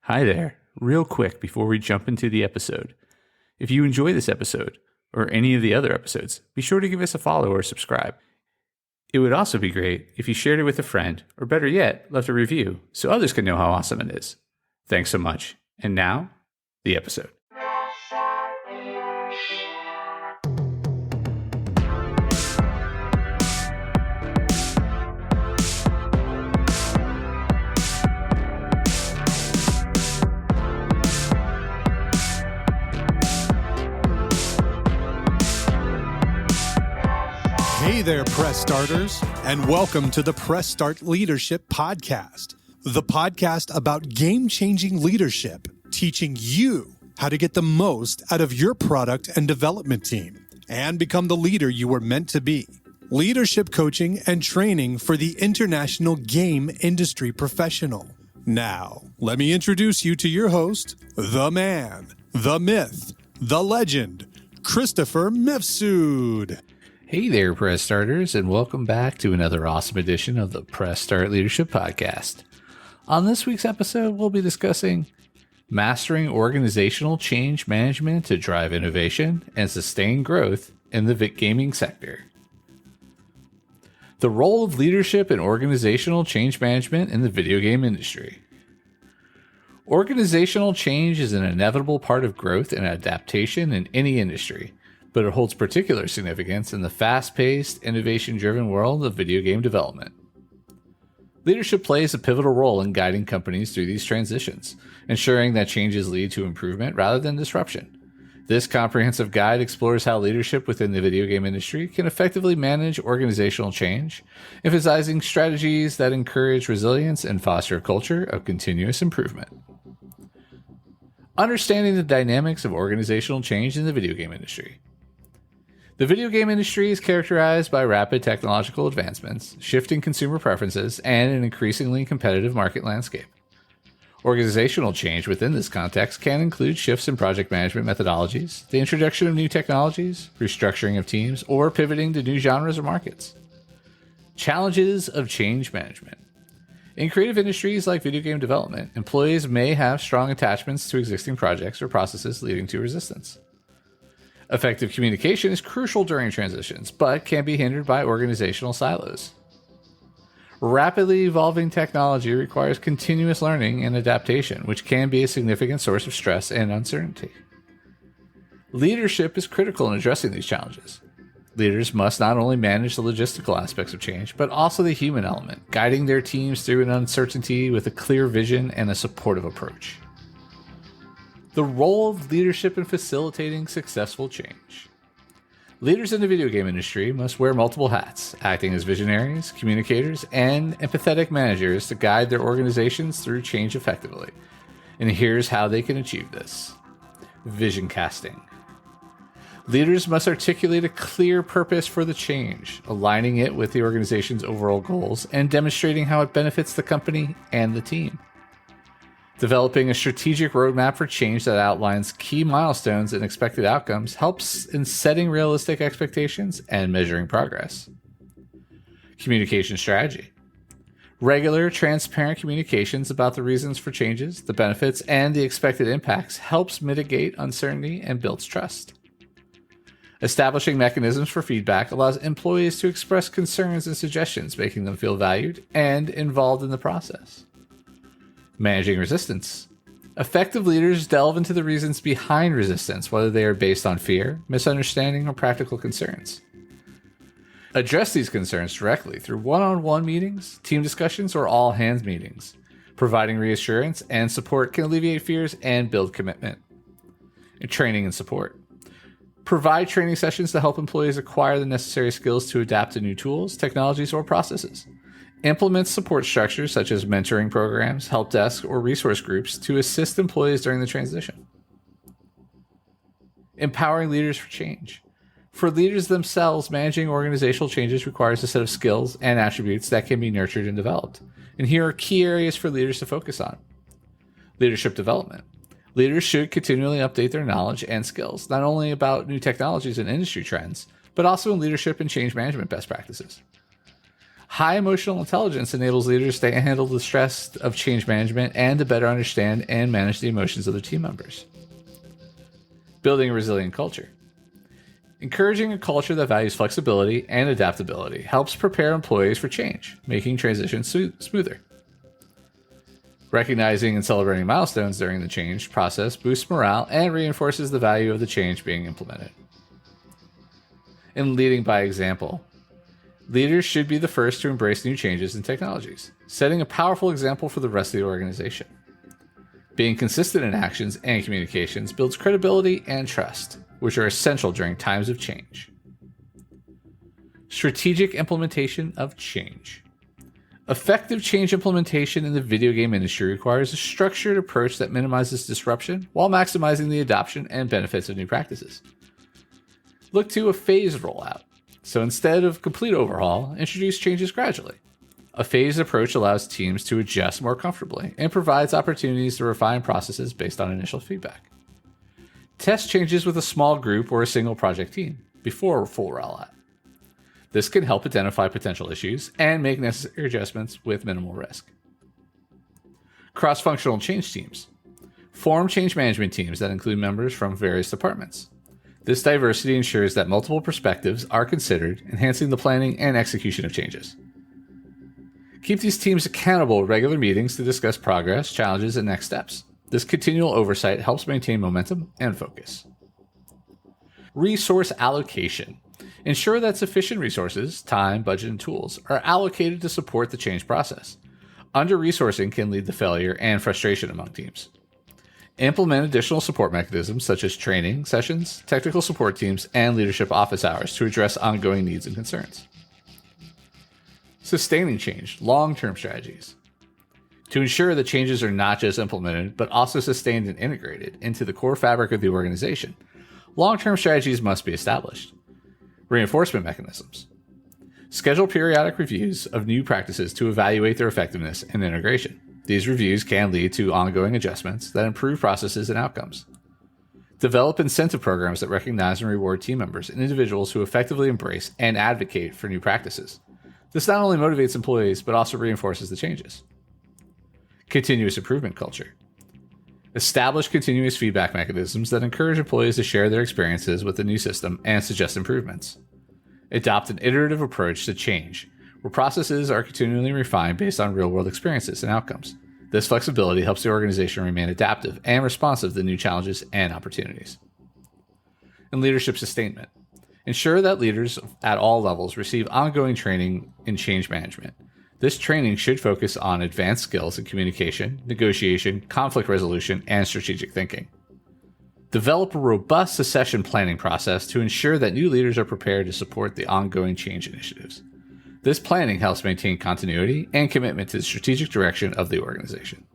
Hi there. Real quick before we jump into the episode. If you enjoy this episode, or any of the other episodes, be sure to give us a follow or subscribe. It would also be great if you shared it with a friend, or better yet, left a review so others can know how awesome it is. Thanks so much. And now, the episode. Hey there, Press Starters, and welcome to the Press Start Leadership Podcast, the podcast about game-changing leadership, teaching you how to get the most out of your product and development team and become the leader you were meant to be. Leadership coaching and training for the international game industry professional. Now, let me introduce you to your host, the man, the myth, the legend, Christopher Mifsud. Hey there, Press Starters, and welcome back to another awesome edition of the Press Start Leadership Podcast. On this week's episode, we'll be discussing mastering organizational change management to drive innovation and sustain growth in the gaming sector. The role of leadership in organizational change management in the video game industry. Organizational change is an inevitable part of growth and adaptation in any industry, but it holds particular significance in the fast-paced, innovation-driven world of video game development. Leadership plays a pivotal role in guiding companies through these transitions, ensuring that changes lead to improvement rather than disruption. This comprehensive guide explores how leadership within the video game industry can effectively manage organizational change, emphasizing strategies that encourage resilience and foster a culture of continuous improvement. Understanding the dynamics of organizational change in the video game industry. The video game industry is characterized by rapid technological advancements, shifting consumer preferences, and an increasingly competitive market landscape. Organizational change within this context can include shifts in project management methodologies, the introduction of new technologies, restructuring of teams, or pivoting to new genres or markets. Challenges of change management. In creative industries like video game development, employees may have strong attachments to existing projects or processes, leading to resistance. Effective communication is crucial during transitions, but can be hindered by organizational silos. Rapidly evolving technology requires continuous learning and adaptation, which can be a significant source of stress and uncertainty. Leadership is critical in addressing these challenges. Leaders must not only manage the logistical aspects of change, but also the human element, guiding their teams through an uncertainty with a clear vision and a supportive approach. The role of leadership in facilitating successful change. Leaders in the video game industry must wear multiple hats, acting as visionaries, communicators, and empathetic managers to guide their organizations through change effectively. And here's how they can achieve this. Vision casting. Leaders must articulate a clear purpose for the change, aligning it with the organization's overall goals and demonstrating how it benefits the company and the team. Developing a strategic roadmap for change that outlines key milestones and expected outcomes helps in setting realistic expectations and measuring progress. Communication strategy. Regular, transparent communications about the reasons for changes, the benefits, and the expected impacts helps mitigate uncertainty and builds trust. Establishing mechanisms for feedback allows employees to express concerns and suggestions, making them feel valued and involved in the process. Managing resistance. Effective leaders delve into the reasons behind resistance, whether they are based on fear, misunderstanding, or practical concerns. Address these concerns directly through one-on-one meetings, team discussions, or all-hands meetings. Providing reassurance and support can alleviate fears and build commitment. And training and support. Provide training sessions to help employees acquire the necessary skills to adapt to new tools, technologies, or processes. Implement support structures such as mentoring programs, help desks, or resource groups to assist employees during the transition. Empowering leaders for change. For leaders themselves, managing organizational changes requires a set of skills and attributes that can be nurtured and developed. And here are key areas for leaders to focus on. Leadership development. Leaders should continually update their knowledge and skills, not only about new technologies and industry trends, but also in leadership and change management best practices. High emotional intelligence enables leaders to handle the stress of change management and to better understand and manage the emotions of their team members. Building a resilient culture. Encouraging a culture that values flexibility and adaptability helps prepare employees for change, making transitions smoother. Recognizing and celebrating milestones during the change process boosts morale and reinforces the value of the change being implemented. And leading by example. Leaders should be the first to embrace new changes and technologies, setting a powerful example for the rest of the organization. Being consistent in actions and communications builds credibility and trust, which are essential during times of change. Strategic implementation of change. Effective change implementation in the video game industry requires a structured approach that minimizes disruption while maximizing the adoption and benefits of new practices. Look to a phased rollout. So instead of complete overhaul, introduce changes gradually. A phased approach allows teams to adjust more comfortably and provides opportunities to refine processes based on initial feedback. Test changes with a small group or a single project team before a full rollout. This can help identify potential issues and make necessary adjustments with minimal risk. Cross-functional change teams. Form change management teams that include members from various departments. This diversity ensures that multiple perspectives are considered, enhancing the planning and execution of changes. Keep these teams accountable with regular meetings to discuss progress, challenges, and next steps. This continual oversight helps maintain momentum and focus. Resource allocation. Ensure that sufficient resources, time, budget, and tools are allocated to support the change process. Under-resourcing can lead to failure and frustration among teams. Implement additional support mechanisms such as training sessions, technical support teams, and leadership office hours to address ongoing needs and concerns. Sustaining change, long-term strategies. To ensure that changes are not just implemented, but also sustained and integrated into the core fabric of the organization, long-term strategies must be established. Reinforcement mechanisms. Schedule periodic reviews of new practices to evaluate their effectiveness and integration. These reviews can lead to ongoing adjustments that improve processes and outcomes. Develop incentive programs that recognize and reward team members and individuals who effectively embrace and advocate for new practices. This not only motivates employees, but also reinforces the changes. Continuous improvement culture. Establish continuous feedback mechanisms that encourage employees to share their experiences with the new system and suggest improvements. Adopt an iterative approach to change, where processes are continually refined based on real-world experiences and outcomes. This flexibility helps the organization remain adaptive and responsive to new challenges and opportunities. And leadership sustainment. Ensure that leaders at all levels receive ongoing training in change management. This training should focus on advanced skills in communication, negotiation, conflict resolution, and strategic thinking. Develop a robust succession planning process to ensure that new leaders are prepared to support the ongoing change initiatives. This planning helps maintain continuity and commitment to the strategic direction of the organization.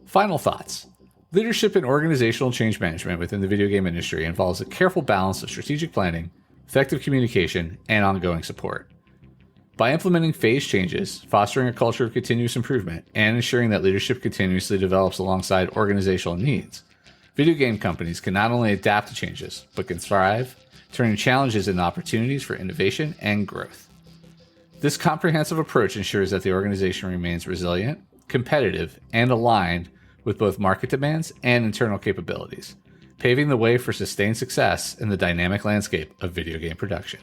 Final thoughts. Leadership and organizational change management within the video game industry involves a careful balance of strategic planning, effective communication, and ongoing support. By implementing phased changes, fostering a culture of continuous improvement, and ensuring that leadership continuously develops alongside organizational needs, video game companies can not only adapt to changes, but can thrive, turning challenges into opportunities for innovation and growth. This comprehensive approach ensures that the organization remains resilient, competitive, and aligned with both market demands and internal capabilities, paving the way for sustained success in the dynamic landscape of video game production.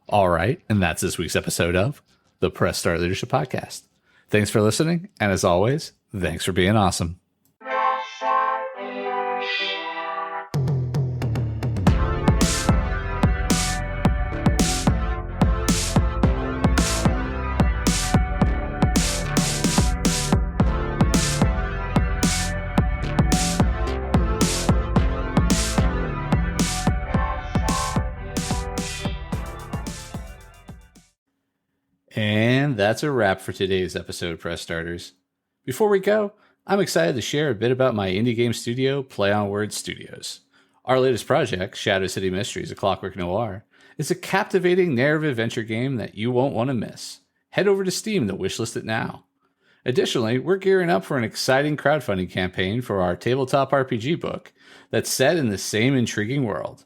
All right, and that's this week's episode of the Press Start Leadership Podcast. Thanks for listening, and as always, thanks for being awesome. And that's a wrap for today's episode, Press Starters. Before we go, I'm excited to share a bit about my indie game studio, Play on Words Studios. Our latest project, Shadow City Mysteries: A Clockwork Noir, is a captivating narrative adventure game that you won't want to miss. Head over to Steam to wishlist it now. Additionally, we're gearing up for an exciting crowdfunding campaign for our tabletop RPG book that's set in the same intriguing world.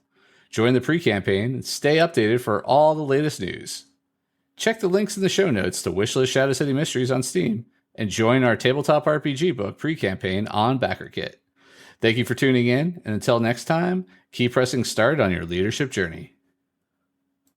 Join the pre-campaign and stay updated for all the latest news. Check the links in the show notes to Wishlist Shadow City Mysteries on Steam and join our tabletop RPG book pre-campaign on BackerKit. Thank you for tuning in, and until next time, keep pressing start on your leadership journey.